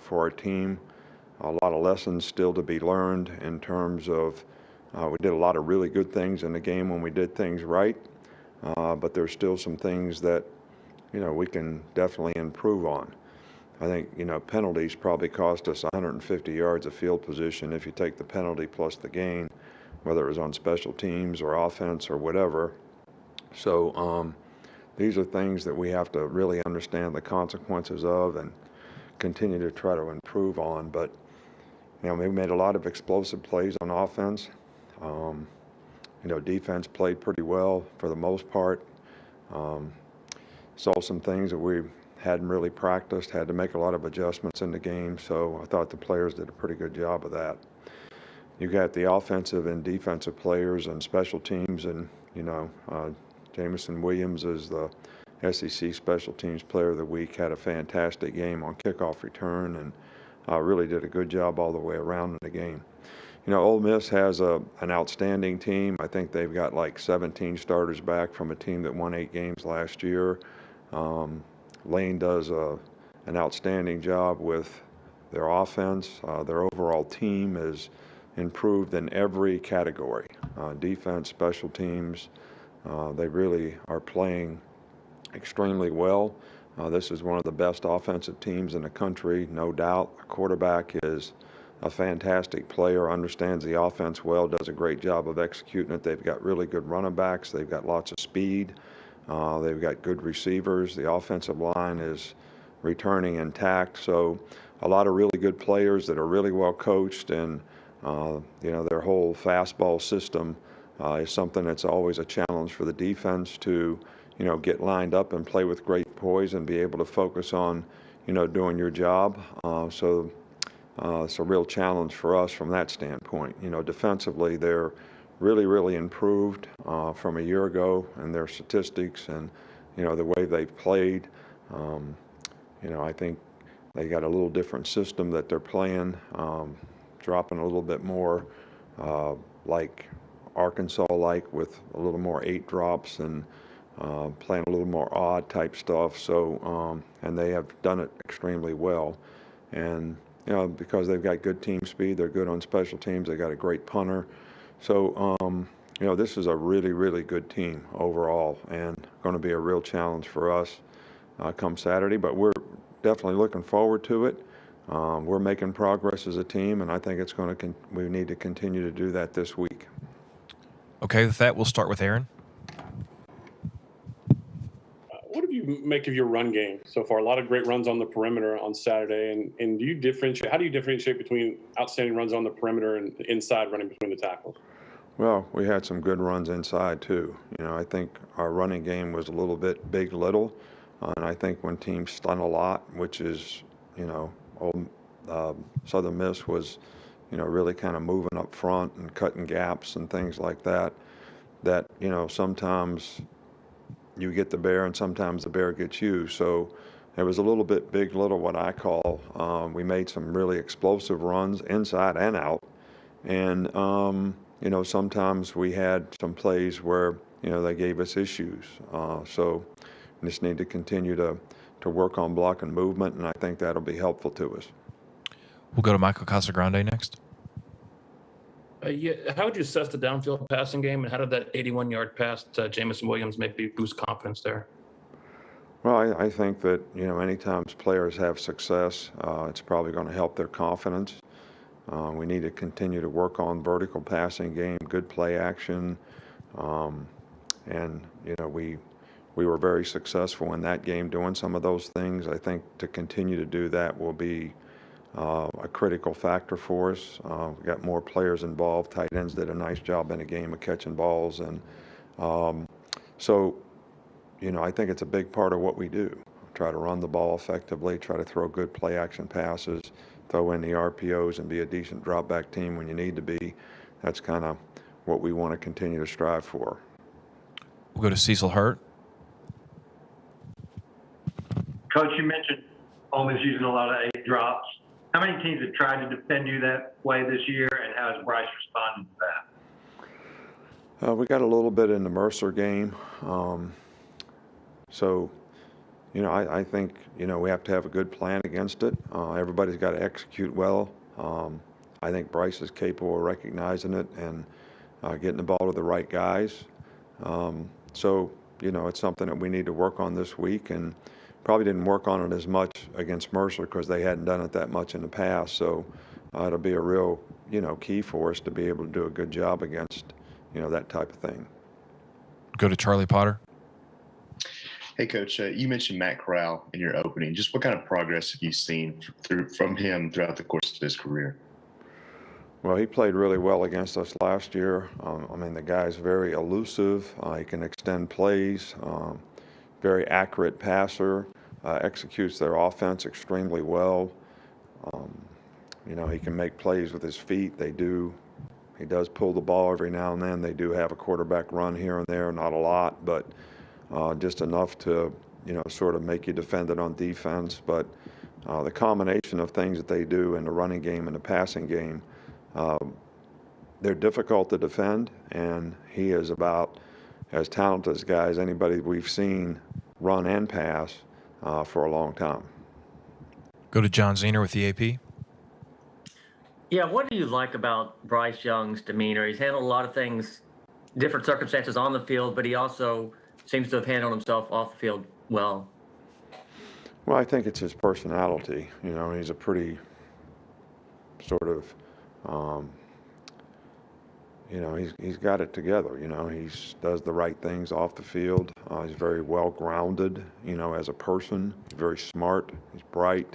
For our team. A lot of lessons still to be learned in terms of we did a lot of really good things in the game when we did things right, but there's still some things that we can definitely improve on. I think penalties probably cost us 150 yards of field position if you take the penalty plus the gain, whether it was on special teams or offense or whatever. So these are things that we have to really understand the consequences of and continue to try to improve on. But we made a lot of explosive plays on offense. Defense played pretty well for the most part. Saw some things that we hadn't really practiced, had to make a lot of adjustments in the game, so I thought the players did a pretty good job of that. You got the offensive and defensive players and special teams, and Jamison Williams is the SEC Special Teams Player of the Week, had a fantastic game on kickoff return, and really did a good job all the way around in the game. Ole Miss has an outstanding team. I think they've got like 17 starters back from a team that won 8 games last year. Lane does an outstanding job with their offense. Their overall team is improved in every category, defense, special teams. They really are playing extremely well. This is one of the best offensive teams in the country, no doubt. The quarterback is a fantastic player, understands the offense well, does a great job of executing it. They've got really good running backs. They've got lots of speed. They've got good receivers. The offensive line is returning intact. So a lot of really good players that are really well coached, and their whole fastball system is something that's always a challenge for the defense to get lined up and play with great poise and be able to focus on doing your job. So it's a real challenge for us from that standpoint. Defensively, they're really improved from a year ago in their statistics and the way they've played. I think they got a little different system that they're playing, dropping a little bit more like Arkansas-like, with a little more 8 drops and playing a little more odd type stuff. So and they have done it extremely well. And because they've got good team speed, they're good on special teams. They got a great punter. So this is a really good team overall, and going to be a real challenge for us come Saturday. But we're definitely looking forward to it. We're making progress as a team, and I think it's going to. We need to continue to do that this week. Okay, with that, we'll start with Aaron. What do you make of your run game so far? A lot of great runs on the perimeter on Saturday, and do you differentiate? How do you differentiate between outstanding runs on the perimeter and inside running between the tackles? Well, we had some good runs inside too. I think our running game was a little bit big, little, and I think when teams stun a lot, which is, Southern Miss was, really kind of moving up front and cutting gaps and things like that. That sometimes you get the bear and sometimes the bear gets you. So it was a little bit big, little, what I call. We made some really explosive runs inside and out, and sometimes we had some plays where they gave us issues. So we just need to continue to work on block and movement, and I think that'll be helpful to us. We'll go to Michael Casagrande next. How would you assess the downfield passing game, and how did that 81-yard pass to Jamison Williams maybe boost confidence there? Well, I think that anytime players have success, it's probably going to help their confidence. We need to continue to work on vertical passing game, good play action, and we were very successful in that game doing some of those things. I think to continue to do that will be a critical factor for us. We got more players involved. Tight ends did a nice job in the game of catching balls, and so I think it's a big part of what we do. Try to run the ball effectively, try to throw good play action passes, throw in the RPOs, and be a decent drop back team when you need to be. That's kind of what we want to continue to strive for. We'll go to Cecil Hurt. Coach, you mentioned Ole Miss using a lot of 8 drops. How many teams have tried to defend you that way this year, and how has Bryce responded to that? We got a little bit in the Mercer game. So, I think, we have to have a good plan against it. Everybody's got to execute well. I think Bryce is capable of recognizing it and getting the ball to the right guys. So, it's something that we need to work on this week, and probably didn't work on it as much against Mercer because they hadn't done it that much in the past. So it'll be a real, key for us to be able to do a good job against, that type of thing. Go to Charlie Potter. Hey, Coach, you mentioned Matt Corral in your opening. Just what kind of progress have you seen from him throughout the course of his career? Well, he played really well against us last year. The guy's very elusive. He can extend plays, very accurate passer, executes their offense extremely well. He can make plays with his feet. He does pull the ball every now and then. They do have a quarterback run here and there, not a lot, but just enough to, sort of make you defend it on defense. But the combination of things that they do in the running game and the passing game, they're difficult to defend, and he is about as talented as guys anybody we've seen run and pass for a long time. Go to John Zener with the AP. Yeah, what do you like about Bryce Young's demeanor? He's handled a lot of things, different circumstances on the field, but he also seems to have handled himself off the field well. Well, I think it's his personality. He's a pretty sort of, he's got it together. He does the right things off the field. He's very well grounded, as a person. He's very smart. He's bright.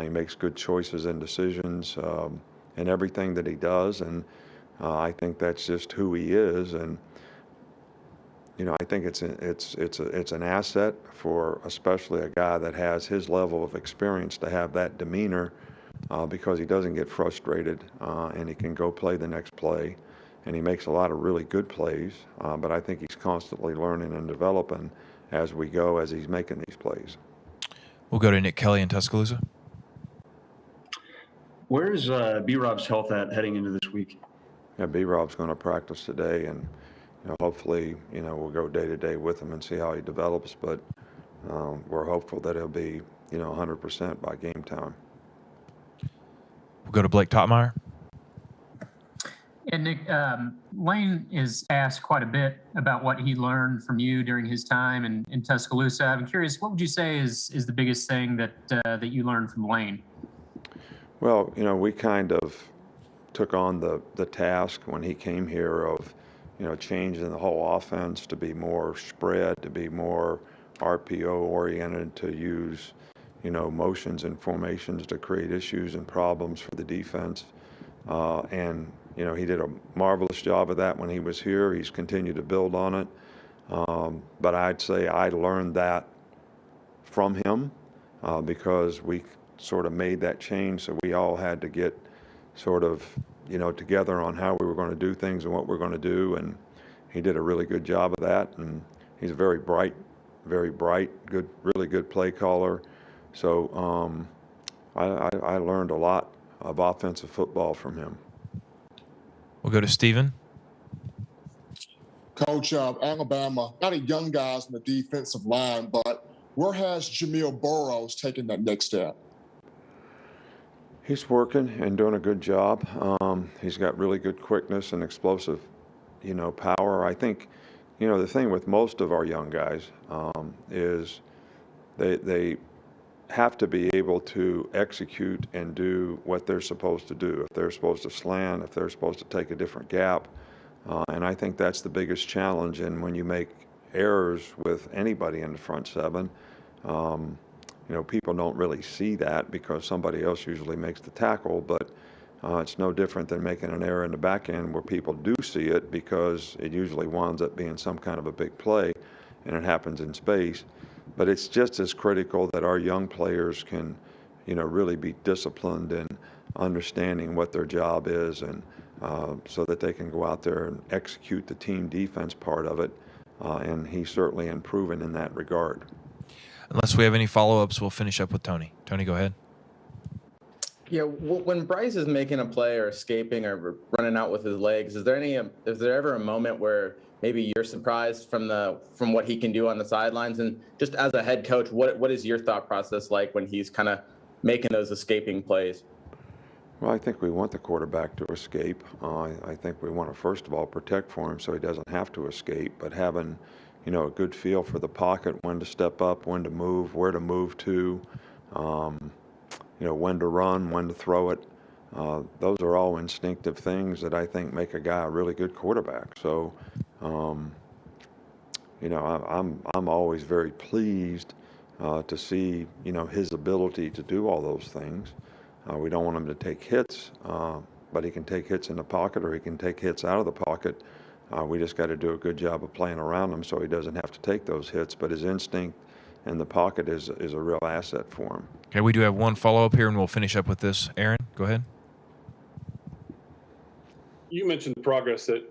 He makes good choices and decisions in everything that he does, and I think that's just who he is. And I think it's an asset for especially a guy that has his level of experience to have that demeanor, because he doesn't get frustrated, and he can go play the next play, and he makes a lot of really good plays. But I think he's constantly learning and developing as we go, as he's making these plays. We'll go to Nick Kelly in Tuscaloosa. Where's B-Rob's health at heading into this week? Yeah, B-Rob's going to practice today, and hopefully, we'll go day to day with him and see how he develops. But we're hopeful that he'll be, 100% by game time. We'll go to Blake Totmeyer. And Nick, Lane is asked quite a bit about what he learned from you during his time in Tuscaloosa. I'm curious, what would you say is the biggest thing that you learned from Lane? Well, we kind of took on the task when he came here of, changing the whole offense to be more spread, to be more RPO oriented, to use, motions and formations to create issues and problems for the defense. And he did a marvelous job of that when he was here. He's continued to build on it. But I'd say I learned that from him because we sort of made that change. So we all had to get sort of, together on how we were going to do things and what we're going to do. And he did a really good job of that. And he's a very bright, good, really good play caller. So I learned a lot of offensive football from him. We'll go to Steven. Coach, Alabama, a lot of young guys in the defensive line, but where has Jamil Burrows taken that next step? He's working and doing a good job. He's got really good quickness and explosive, power. I think, the thing with most of our young guys is they have to be able to execute and do what they're supposed to do. If they're supposed to slant, if they're supposed to take a different gap. And I think that's the biggest challenge. And when you make errors with anybody in the front seven, people don't really see that because somebody else usually makes the tackle, but it's no different than making an error in the back end where people do see it because it usually winds up being some kind of a big play and it happens in space. But it's just as critical that our young players can, really be disciplined in understanding what their job is, and so that they can go out there and execute the team defense part of it. And he's certainly improving in that regard. Unless we have any follow-ups, we'll finish up with Tony. Tony, go ahead. Yeah, when Bryce is making a play or escaping or running out with his legs, is there ever a moment where maybe you're surprised from what he can do on the sidelines? And just as a head coach, what is your thought process like when he's kind of making those escaping plays? Well, I think we want the quarterback to escape. I think we want to, first of all, protect for him so he doesn't have to escape, but having, a good feel for the pocket, when to step up, when to move, where to move to, when to run, when to throw it. Those are all instinctive things that I think make a guy a really good quarterback. So, I'm always very pleased to see, his ability to do all those things. We don't want him to take hits, but he can take hits in the pocket or he can take hits out of the pocket. We just got to do a good job of playing around him so he doesn't have to take those hits. But his instinct in the pocket is a real asset for him. Okay, we do have one follow-up here, and we'll finish up with this. Aaron, go ahead. You mentioned the progress that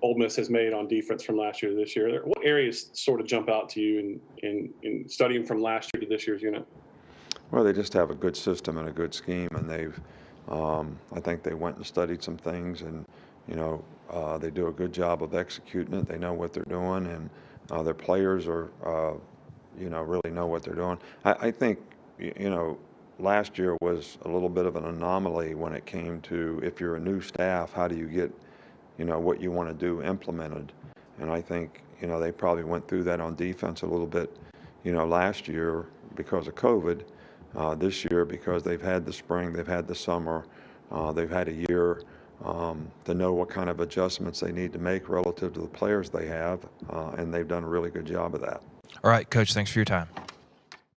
Ole Miss has made on defense from last year to this year. What areas sort of jump out to you in studying from last year to this year's unit? Well, they just have a good system and a good scheme, and I think they went and studied some things, and they do a good job of executing it. They know what they're doing, and their players are, really know what they're doing. I think, last year was a little bit of an anomaly when it came to, if you're a new staff, how do you get, what you want to do implemented? And I think, they probably went through that on defense a little bit, last year because of COVID. This year, because they've had the spring, they've had the summer, they've had a year to know what kind of adjustments they need to make relative to the players they have, and they've done a really good job of that. All right, Coach, thanks for your time.